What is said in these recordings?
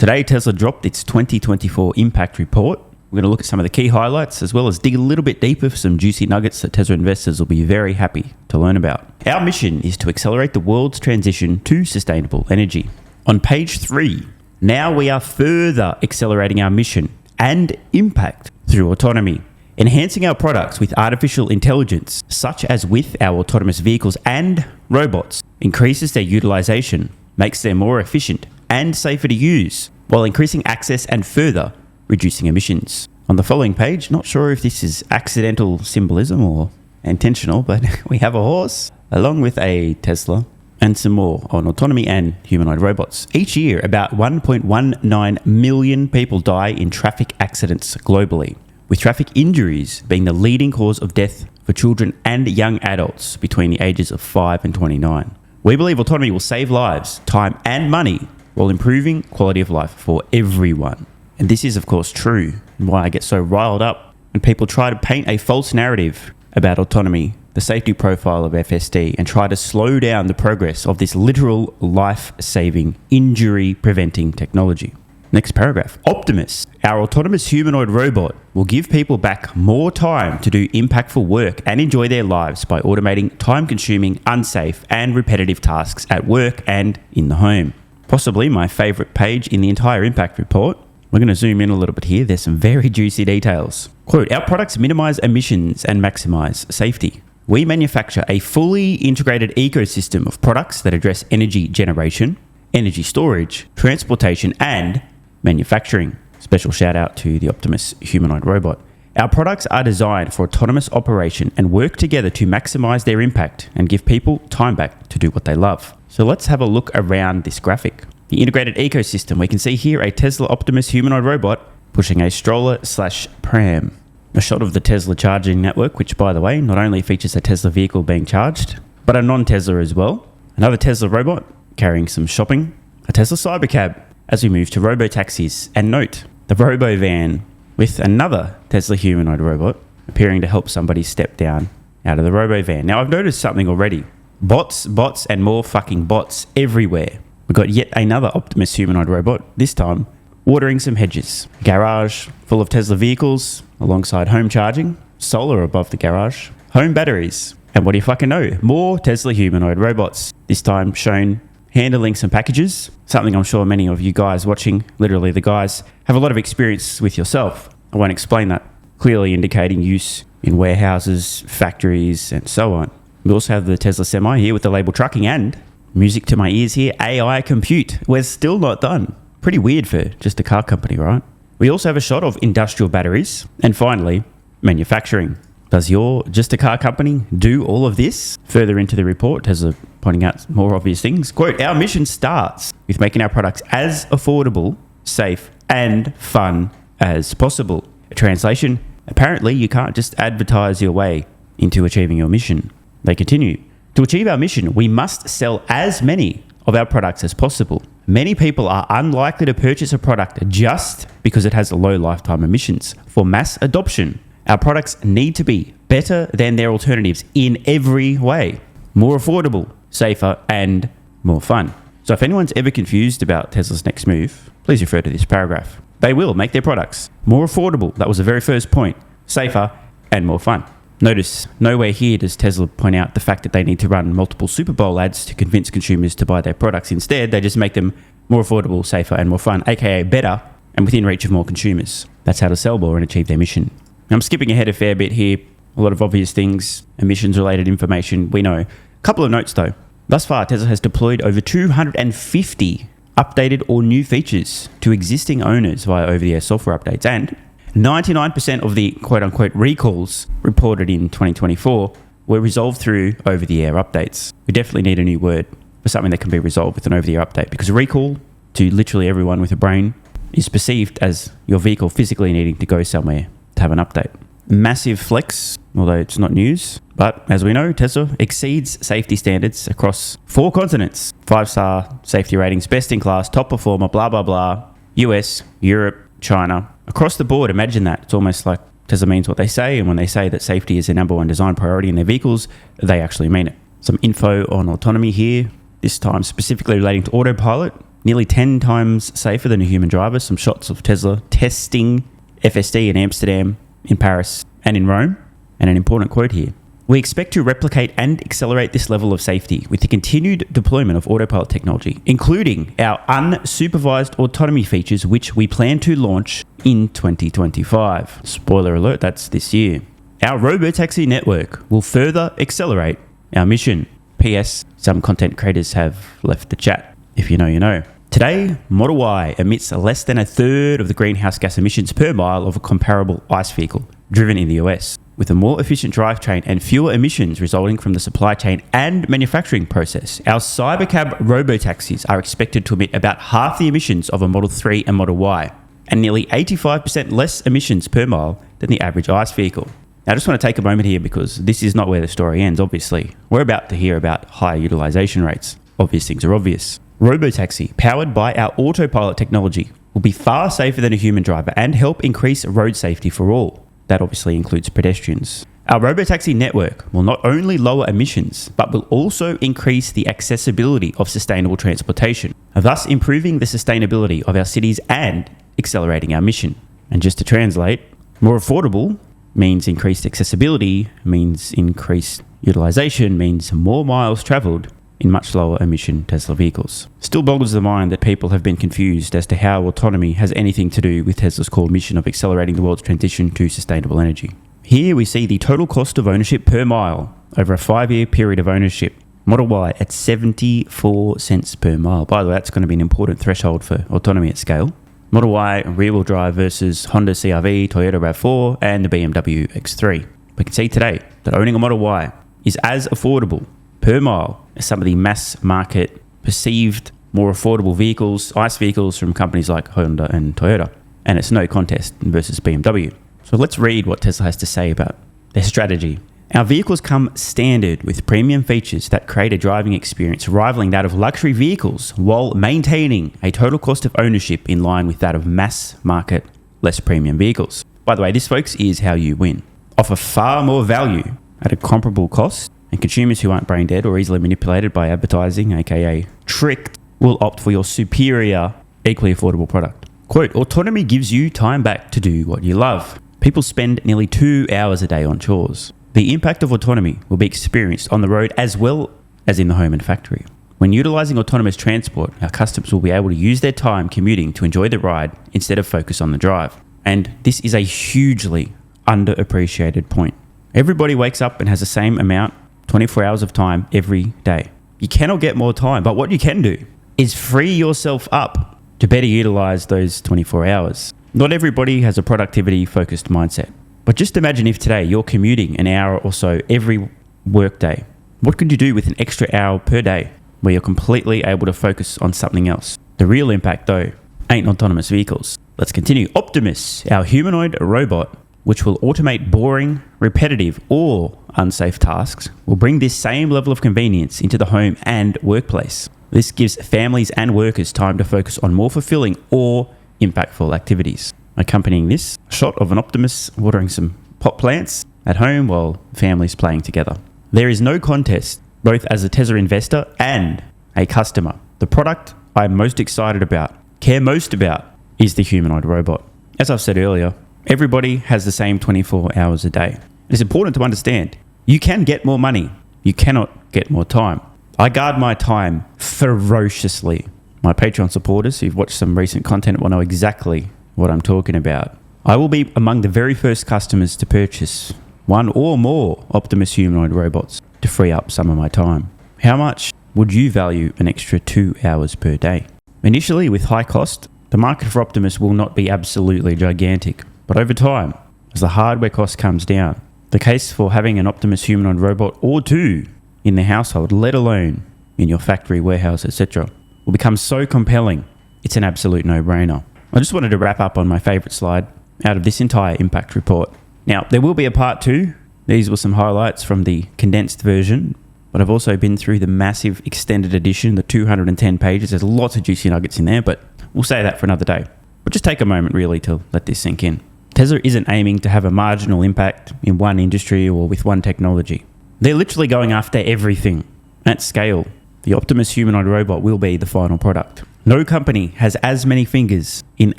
Today, Tesla dropped its 2024 impact report. We're going to look at some of the key highlights as well as dig a little bit deeper for some juicy nuggets that Tesla investors will be very happy to learn about. Our mission is to accelerate the world's transition to sustainable energy. On page 3, now we are further accelerating our mission and impact through autonomy, enhancing our products with artificial intelligence, such as with our autonomous vehicles and robots, increases their utilization, makes them more efficient and safer to use, while increasing access and further reducing emissions. On the following page, not sure if this is accidental symbolism or intentional, but we have a horse along with a Tesla and some more on autonomy and humanoid robots. Each year, about 1.19 million people die in traffic accidents globally, with traffic injuries being the leading cause of death for children and young adults between the ages of 5 and 29. We believe autonomy will save lives, time and money while improving quality of life for everyone. And this is of course true, and why I get so riled up when people try to paint a false narrative about autonomy, the safety profile of FSD, and try to slow down the progress of this literal life-saving, injury-preventing technology. Next paragraph. Optimus, our autonomous humanoid robot, will give people back more time to do impactful work and enjoy their lives by automating time-consuming, unsafe, and repetitive tasks at work and in the home. Possibly my favorite page in the entire impact report. We're going to zoom in a little bit here. There's some very juicy details. Quote, our products minimize emissions and maximize safety. We manufacture a fully integrated ecosystem of products that address energy generation, energy storage, transportation, and manufacturing. Special shout out to the Optimus humanoid robot. Our products are designed for autonomous operation and work together to maximize their impact and give people time back to do what they love. So let's have a look around this graphic. The integrated ecosystem, we can see here a Tesla Optimus humanoid robot pushing a stroller/pram. A shot of the Tesla charging network, which by the way, not only features a Tesla vehicle being charged, but a non-Tesla as well. Another Tesla robot carrying some shopping. A Tesla Cybercab as we move to Robotaxis. And note, the Robo Van with another Tesla humanoid robot appearing to help somebody step down out of the Robo Van. Now I've noticed something already. Bots, and more fucking bots everywhere. We've got yet another Optimus humanoid robot, this time watering some hedges. Garage full of Tesla vehicles alongside home charging, solar above the garage, home batteries, and what do you fucking know? More Tesla humanoid robots, this time shown handling some packages, something I'm sure many of you guys watching, literally the guys, have a lot of experience with yourself. I won't explain that, clearly indicating use in warehouses, factories, and so on. We also have the Tesla Semi here with the label trucking and music to my ears here, AI compute. We're still not done. Pretty weird for just a car company, right? We also have a shot of industrial batteries. And finally, manufacturing. Does your just a car company do all of this? Further into the report, Tesla pointing out more obvious things. Quote, our mission starts with making our products as affordable, safe, and fun as possible. A translation, apparently you can't just advertise your way into achieving your mission. They continue, to achieve our mission, we must sell as many of our products as possible. Many people are unlikely to purchase a product just because it has low lifetime emissions. For mass adoption, our products need to be better than their alternatives in every way. More affordable, safer, and more fun. So if anyone's ever confused about Tesla's next move, please refer to this paragraph. They will make their products more affordable. That was the very first point. Safer and more fun. Notice, nowhere here does Tesla point out the fact that they need to run multiple Super Bowl ads to convince consumers to buy their products. Instead, they just make them more affordable, safer, and more fun, aka better, and within reach of more consumers. That's how to sell more and achieve their mission. I'm skipping ahead a fair bit here. A lot of obvious things, emissions-related information, we know. Couple of notes though. Thus far, Tesla has deployed over 250 updated or new features to existing owners via over-the-air software updates, and 99% of the quote-unquote recalls reported in 2024 were resolved through over-the-air updates. We definitely need a new word for something that can be resolved with an over-the-air update, because recall, to literally everyone with a brain, is perceived as your vehicle physically needing to go somewhere to have an update. Massive flex, although it's not news, but as we know, Tesla exceeds safety standards across 4 continents. 5-star safety ratings, best in class, top performer, blah, blah, blah. US, Europe, China. Across the board, imagine that. It's almost like Tesla means what they say, and when they say that safety is their number one design priority in their vehicles, they actually mean it. Some info on autonomy here, this time specifically relating to autopilot. nearly 10 times safer than a human driver. Some shots of Tesla testing FSD in Amsterdam, in Paris, and in Rome. And an important quote here. We expect to replicate and accelerate this level of safety with the continued deployment of autopilot technology, including our unsupervised autonomy features, which we plan to launch in 2025. Spoiler alert, that's this year. Our Robotaxi network will further accelerate our mission. P.S. Some content creators have left the chat. If you know, you know. Today, Model Y emits less than a third of the greenhouse gas emissions per mile of a comparable ICE vehicle driven in the US. With a more efficient drivetrain and fewer emissions resulting from the supply chain and manufacturing process, our Cybercab robotaxis are expected to emit about half the emissions of a Model 3 and Model Y, and nearly 85% less emissions per mile than the average ICE vehicle. Now, I just want to take a moment here because this is not where the story ends, obviously. We're about to hear about higher utilization rates. Obvious things are obvious. Robotaxi, powered by our autopilot technology, will be far safer than a human driver and help increase road safety for all. That obviously includes pedestrians. Our Robotaxi network will not only lower emissions, but will also increase the accessibility of sustainable transportation, thus improving the sustainability of our cities and accelerating our mission. And just to translate, more affordable means increased accessibility, means increased utilization, means more miles traveled in much lower emission Tesla vehicles. Still boggles the mind that people have been confused as to how autonomy has anything to do with Tesla's core mission of accelerating the world's transition to sustainable energy. Here we see the total cost of ownership per mile over a 5-year period of ownership. Model Y at 74 cents per mile. By the way, that's going to be an important threshold for autonomy at scale. Model Y rear-wheel drive versus Honda CR-V, Toyota RAV4, and the BMW X3. We can see today that owning a Model Y is as affordable per mile as some of the mass market perceived more affordable vehicles, ICE vehicles from companies like Honda and Toyota. And it's no contest versus BMW. So let's read what Tesla has to say about their strategy. Our vehicles come standard with premium features that create a driving experience rivaling that of luxury vehicles while maintaining a total cost of ownership in line with that of mass market, less premium vehicles. By the way, this, folks, is how you win. Offer far more value at a comparable cost, and consumers who aren't brain dead or easily manipulated by advertising, aka tricked, will opt for your superior, equally affordable product. Quote, autonomy gives you time back to do what you love. People spend nearly 2 hours a day on chores. The impact of autonomy will be experienced on the road as well as in the home and factory. When utilizing autonomous transport, our customers will be able to use their time commuting to enjoy the ride instead of focus on the drive. And this is a hugely underappreciated point. Everybody wakes up and has the same amount, 24 hours of time every day. You cannot get more time, but what you can do is free yourself up to better utilize those 24 hours. Not everybody has a productivity-focused mindset. But just imagine if today you're commuting an hour or so every workday. What could you do with an extra hour per day where you're completely able to focus on something else? The real impact, though, ain't autonomous vehicles. Let's continue. Optimus, our humanoid robot, which will automate boring, repetitive, or unsafe tasks, will bring this same level of convenience into the home and workplace. This gives families and workers time to focus on more fulfilling or impactful activities. Accompanying this, a shot of an Optimus watering some pot plants at home while families playing together. There is no contest, both as a Tesla investor and a customer. The product I'm most excited about, care most about, is the humanoid robot. As I've said earlier, everybody has the same 24 hours a day. It's important to understand, you can get more money, you cannot get more time. I guard my time ferociously. My Patreon supporters who've watched some recent content will know exactly what I'm talking about. I will be among the very first customers to purchase one or more Optimus humanoid robots to free up some of my time. How much would you value an extra 2 hours per day? Initially, with high cost, the market for Optimus will not be absolutely gigantic, but over time, as the hardware cost comes down, the case for having an Optimus humanoid robot or two in the household, let alone in your factory, warehouse, etc., will become so compelling, it's an absolute no-brainer. I just wanted to wrap up on my favorite slide out of this entire impact report. Now, there will be a part 2. These were some highlights from the condensed version, but I've also been through the massive extended edition, the 210 pages. There's lots of juicy nuggets in there, but we'll say that for another day. But just take a moment really to let this sink in. Tesla isn't aiming to have a marginal impact in one industry or with one technology. They're literally going after everything at scale. The Optimus humanoid robot will be the final product. No company has as many fingers in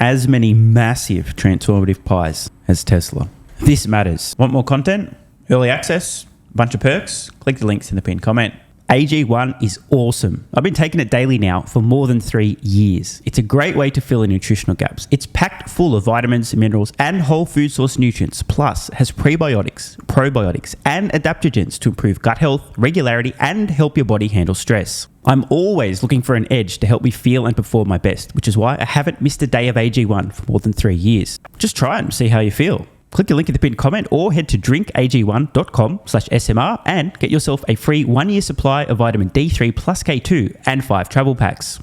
as many massive transformative pies as Tesla. This matters. Want more content? Early access? Bunch of perks? Click the links in the pinned comment. AG1 is awesome. I've been taking it daily now for more than 3 years. It's a great way to fill in nutritional gaps. It's packed full of vitamins, minerals, and whole food source nutrients, plus has prebiotics, probiotics, and adaptogens to improve gut health, regularity, and help your body handle stress. I'm always looking for an edge to help me feel and perform my best, which is why I haven't missed a day of AG1 for more than 3 years. Just try it and see how you feel. Click the link in the pinned comment or head to drinkag1.com/SMR and get yourself a free 1-year supply of vitamin D3 plus K2 and 5 travel packs.